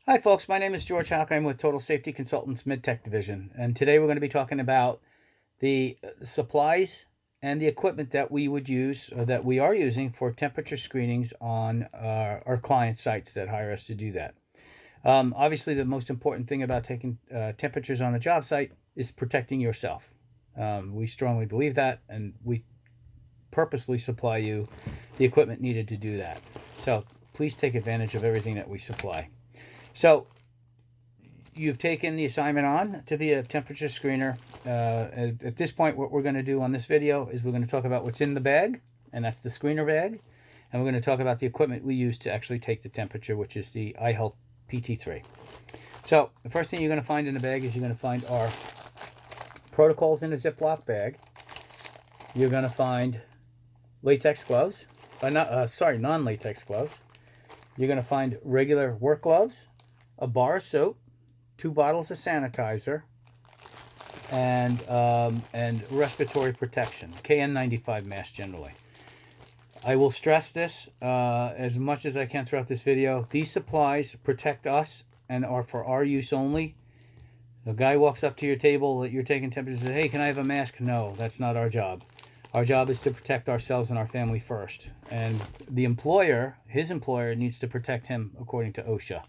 Hi folks, my name is George Houck. I'm with Total Safety Consultants Mid-Tech Division, and today we're going to be talking about the supplies and the equipment that we would use, or that we are using for temperature screenings on our client sites that hire us to do that. Obviously, the most important thing about taking temperatures on a job site is protecting yourself. We strongly believe that, and we purposely supply you the equipment needed to do that. So please take advantage of everything that we supply. So you've taken the assignment on to be a temperature screener. At this point, what we're going to do on this video is we're going to talk about what's in the bag, and that's the screener bag. And we're going to talk about the equipment we use to actually take the temperature, which is the IHealth PT-3. So the first thing you're going to find in the bag is you're going to find our protocols in a Ziploc bag. You're going to find latex gloves, non-latex gloves. You're going to find regular work gloves, a bar of soap, 2 bottles of sanitizer, and respiratory protection, KN95 mask generally. I will stress this as much as I can throughout this video. These supplies protect us and are for our use only. The guy walks up to your table that you're taking temperature and says, "Hey, can I have a mask?" No, that's not our job. Our job is to protect ourselves and our family first. And the employer, his employer, needs to protect him according to OSHA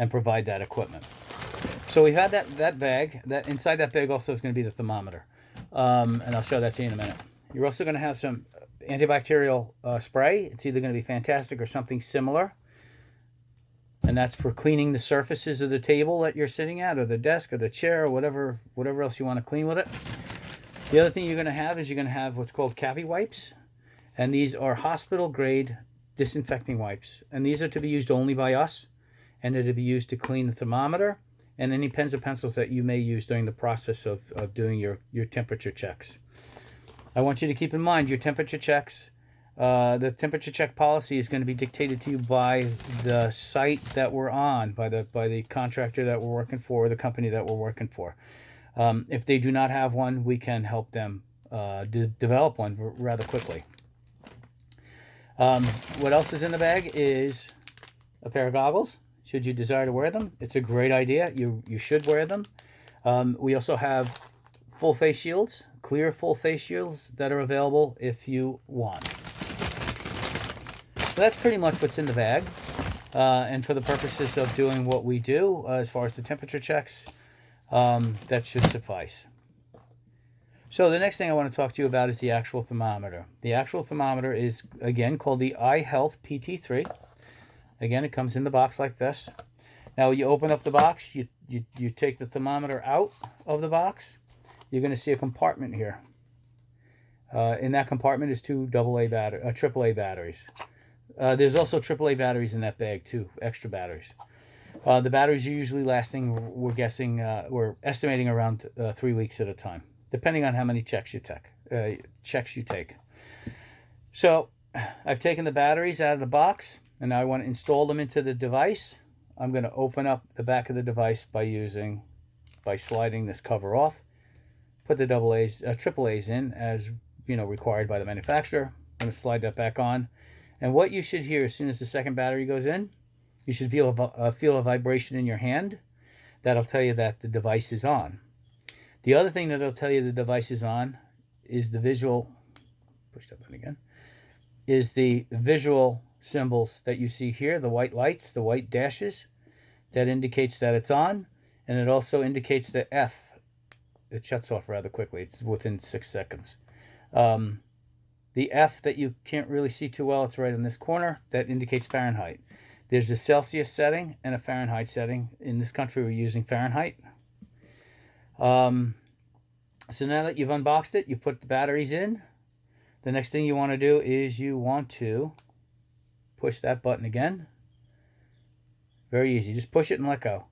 and provide that equipment. So we've had that bag. That inside that bag also is going to be the thermometer, and I'll show that to you in a minute. You're also going to have some antibacterial spray. It's either going to be fantastic or something similar, and that's for cleaning the surfaces of the table that you're sitting at, or the desk, or the chair, or whatever else you want to clean with it. The other thing you're going to have is you're going to have what's called cavity wipes, and these are hospital grade disinfecting wipes, and these are to be used only by us, and they're to be used to clean the thermometer and any pens or pencils that you may use during the process of doing your temperature checks. I want you to keep in mind your temperature checks. The temperature check policy is going to be dictated to you by the site that we're on, by the contractor that we're working for, or the company that we're working for. If they do not have one, we can help them develop one rather quickly. What else is in the bag is a pair of goggles, should you desire to wear them. It's a great idea. You should wear them. We also have full face shields, clear full face shields that are available if you want. So that's pretty much what's in the bag. And for the purposes of doing what we do, as far as the temperature checks, that should suffice. So the next thing I want to talk to you about is the actual thermometer. The actual thermometer is, again, called the IHealth PT-3. Again, it comes in the box like this. Now, you open up the box, you take the thermometer out of the box. You're going to see a compartment here. In that compartment is 2 AAA batteries. There's also AAA batteries in that bag too, extra batteries. The batteries are usually lasting, we're estimating around 3 weeks at a time, depending on how many checks you take. So I've taken the batteries out of the box, and now I want to install them into the device. I'm going to open up the back of the device by sliding this cover off. Put the AAAs in as required by the manufacturer. I'm going to slide that back on, and what you should hear as soon as the second battery goes in, you should feel a vibration in your hand. That'll tell you that the device is on. The other thing that'll tell you the device is on is the visual. Push that button again. Is the visual symbols that you see here, the white lights, the white dashes, that indicates that it's on, and it also indicates the F. It shuts off rather quickly. It's within 6 seconds. The F that you can't really see too well, it's right in this corner, that indicates Fahrenheit. There's a Celsius setting and a Fahrenheit setting. In this country, we're using Fahrenheit. So now that you've unboxed it, you put the batteries in. The next thing you want to do is you want to push that button again. Very easy. Just push it and let go,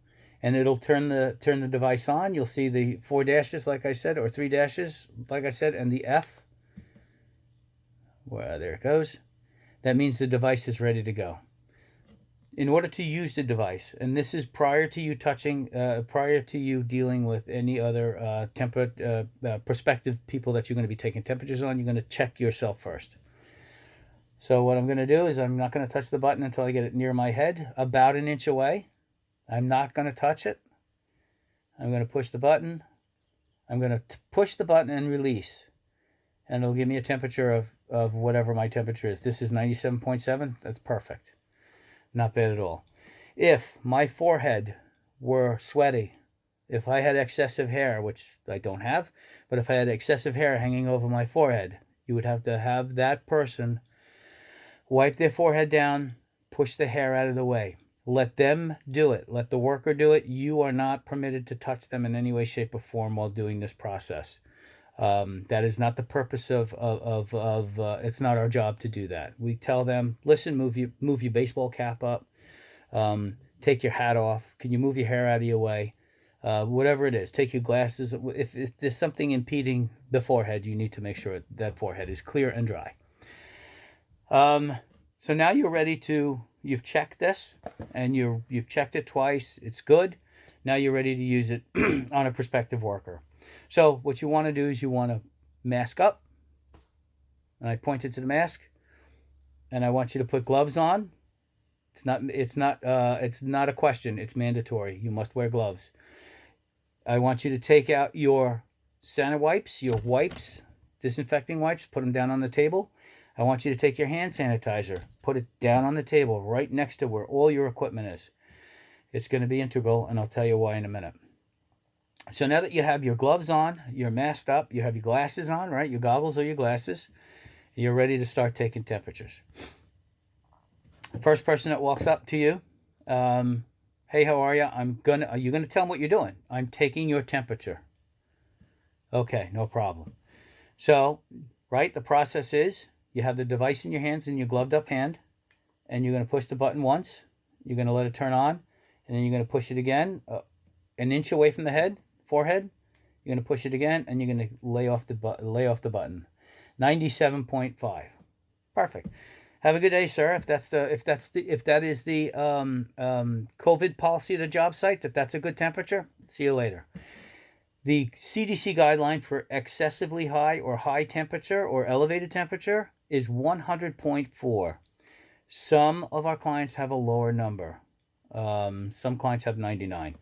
and it'll turn the device on. You'll see the 4 dashes, like I said, or 3 dashes, like I said, and the F. Well, there it goes. That means the device is ready to go. In order to use the device, and this is prior to you dealing with any other prospective people that you're going to be taking temperatures on, you're going to check yourself first. So what I'm going to do is I'm not going to touch the button until I get it near my head, about an inch away. I'm not going to touch it. I'm going to push the button. I'm going to push the button and release. And it'll give me a temperature of whatever my temperature is. This is 97.7. That's perfect. Not bad at all. If my forehead were sweaty, if I had excessive hair, which I don't have, but if I had excessive hair hanging over my forehead, you would have to have that person wipe their forehead down, push the hair out of the way. Let them do it. Let the worker do it. You are not permitted to touch them in any way, shape, or form while doing this process. That is not the purpose of it's not our job to do that. We tell them, listen, move your baseball cap up, take your hat off. Can you move your hair out of your way? Whatever it is, take your glasses. If there's something impeding the forehead, you need to make sure that forehead is clear and dry. So now you're ready to, you've checked this and you've checked it twice. It's good. Now you're ready to use it on a prospective worker. So what you want to do is you want to mask up. And I pointed to the mask and I want you to put gloves on. It's not a question. It's mandatory. You must wear gloves. I want you to take out your Santa wipes, your wipes, disinfecting wipes, put them down on the table. I want you to take your hand sanitizer, put it down on the table right next to where all your equipment is. It's going to be integral, and I'll tell you why in a minute. So now that you have your gloves on, you're masked up, you have your glasses on, right? Your goggles or your glasses, you're ready to start taking temperatures. First person that walks up to you, hey, how are you? Are you gonna tell them what you're doing? I'm taking your temperature. Okay, no problem. So, right, the process is you have the device in your hands in your gloved up hand, and you're gonna push the button once. You're gonna let it turn on, and then you're gonna push it again, an inch away from the forehead. You're gonna push it again, and you're gonna lay off the button. 97.5. Perfect. Have a good day, sir. If that is the COVID policy of the job site, that's a good temperature. See you later. The CDC guideline for excessively high or high temperature or elevated temperature is 100.4. Some of our clients have a lower number. Some clients have 99.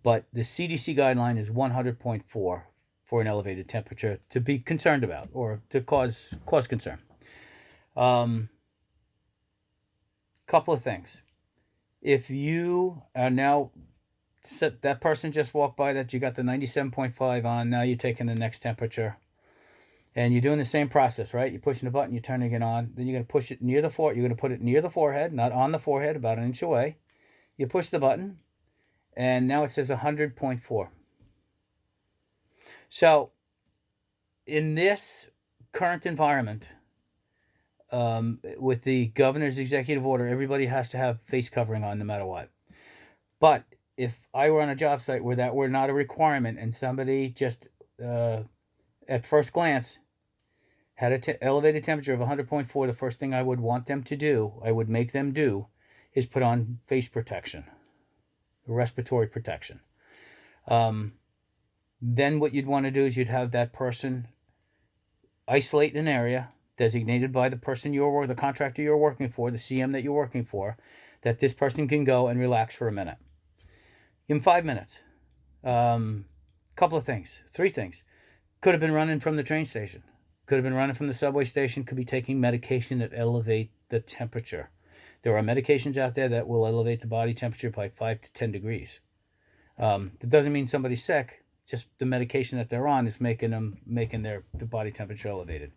But the CDC guideline is 100.4 for an elevated temperature to be concerned about or to cause concern. Couple of things. If you are now, that person just walked by that you got the 97.5 on, now you're taking the next temperature. And you're doing the same process, right? You're pushing the button, you're turning it on. Then you're going to push it near the forehead. You're going to put it near the forehead, not on the forehead, about an inch away. You push the button, and now it says 100.4. So, in this current environment, with the governor's executive order, everybody has to have face covering on no matter what. But if I were on a job site where that were not a requirement and somebody just at first glance had an elevated temperature of 100.4, the first thing I would want them to do, I would make them do, is put on face protection, respiratory protection. Then what you'd want to do is you'd have that person isolate an area designated by the person the contractor you're working for, the CM that you're working for, that this person can go and relax for a minute. In 5 minutes. Couple of things. 3 things. Could have been running from the train station. Could have been running from the subway station. Could be taking medication that elevate the temperature. There are medications out there that will elevate the body temperature by 5 to 10 degrees. That doesn't mean somebody's sick. Just the medication that they're on is making their body temperature elevated.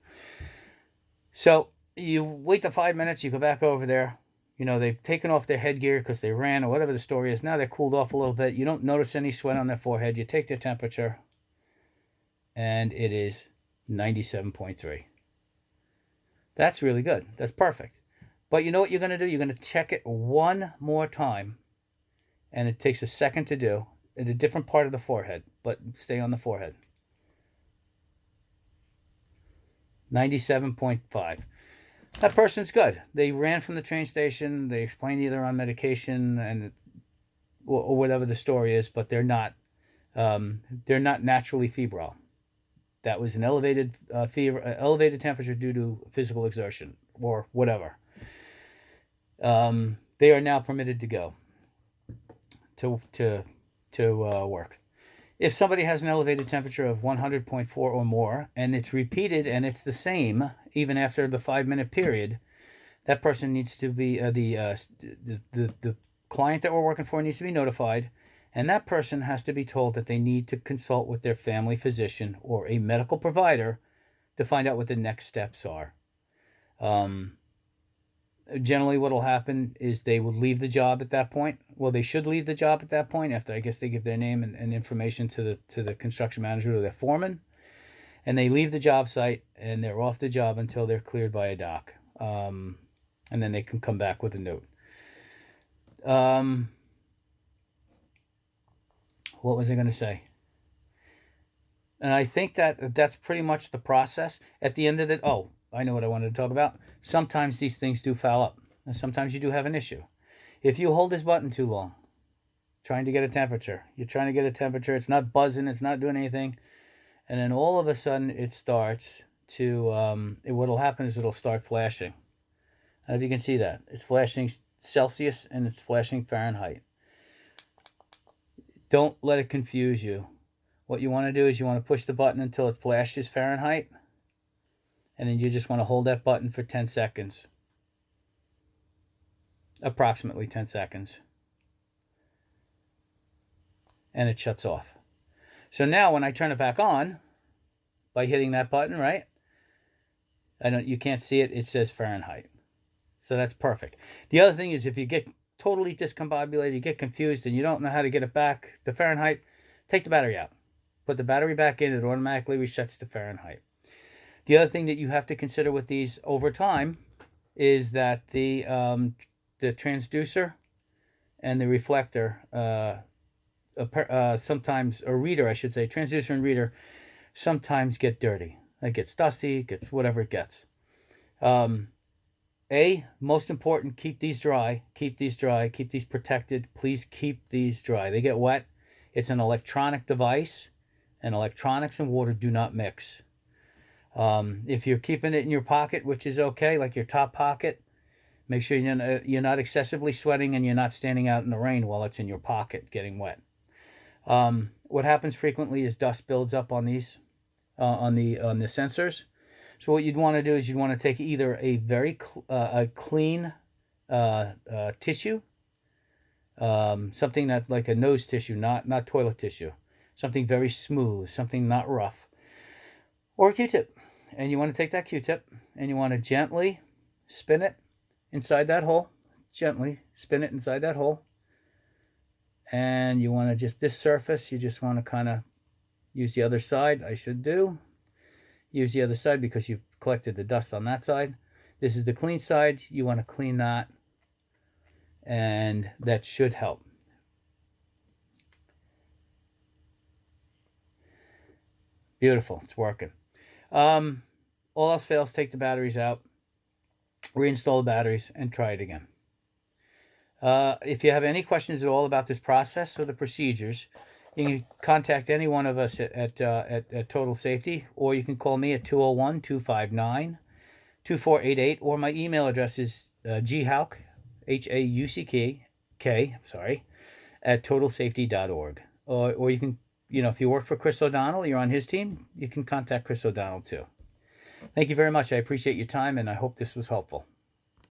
So you wait the 5 minutes, you go back over there. You know, they've taken off their headgear because they ran or whatever the story is. Now they're cooled off a little bit. You don't notice any sweat on their forehead. You take their temperature, and it is 97.3. That's really good. That's perfect. But you know what you're going to do? You're going to check it one more time, and it takes a second to do at a different part of the forehead, but stay on the forehead. 97.5. That person's good. They ran from the train station. They explained either on medication or whatever the story is, but they're not naturally febrile. That was an elevated elevated temperature due to physical exertion or whatever. They are now permitted to go. to work. If somebody has an elevated temperature of 100.4 or more, and it's repeated and it's the same even after the 5-minute period, that person needs to be the client that we're working for needs to be notified, and that person has to be told that they need to consult with their family physician or a medical provider to find out what the next steps are. Generally what will happen is they will leave the job at that point. Well, they should leave the job at that point after, I guess, they give their name and information to the construction manager or their foreman, and they leave the job site and they're off the job until they're cleared by a doc, and then they can come back with a note. What was I going to say? And I think that's pretty much the process. At the end of it, oh, I know what I wanted to talk about. Sometimes these things do foul up, and sometimes you do have an issue. If you hold this button too long, trying to get a temperature, it's not buzzing, it's not doing anything, and then all of a sudden it starts to, what'll happen is it'll start flashing. And if you can see that, it's flashing Celsius and it's flashing Fahrenheit. Don't let it confuse you. What you want to do is you want to push the button until it flashes Fahrenheit, and then you just want to hold that button for 10 seconds. Approximately 10 seconds. And it shuts off. So now when I turn it back on, by hitting that button, right? You can't see it, it says Fahrenheit. So that's perfect. The other thing is, if you get totally discombobulated, you get confused, and you don't know how to get it back to Fahrenheit, take the battery out. Put the battery back in, it automatically resets to Fahrenheit. The other thing that you have to consider with these over time is that the transducer and the reflector, sometimes, or reader, I should say, transducer and reader, sometimes get dirty. It gets dusty, it gets whatever it gets. Most important, keep these dry, keep these protected. Please keep these dry. They get wet. It's an electronic device, and electronics and water do not mix. If you're keeping it in your pocket, which is okay, like your top pocket, make sure you're not excessively sweating and you're not standing out in the rain while it's in your pocket getting wet. What happens frequently is dust builds up on these, on the sensors. So what you'd want to do is you'd want to take either a very clean tissue, something that, like a nose tissue, not toilet tissue, something very smooth, something not rough, or a Q-tip. And you want to take that Q-tip and you want to gently spin it inside that hole. Gently spin it inside that hole. And you want to just, this surface, you just want to kind of use the other side. Use the other side because you've collected the dust on that side. This is the clean side. You want to clean that, and that should help. Beautiful. It's working. All else fails, take the batteries out, reinstall the batteries, and try it again. If you have any questions at all about this process or the procedures, you can contact any one of us at Total Safety, or you can call me at 201-259-2488, or my email address is ghauk, H-A-U-C-K, at totalsafety.org. Or you can, if you work for Chris O'Donnell, you're on his team, you can contact Chris O'Donnell too. Thank you very much. I appreciate your time, and I hope this was helpful.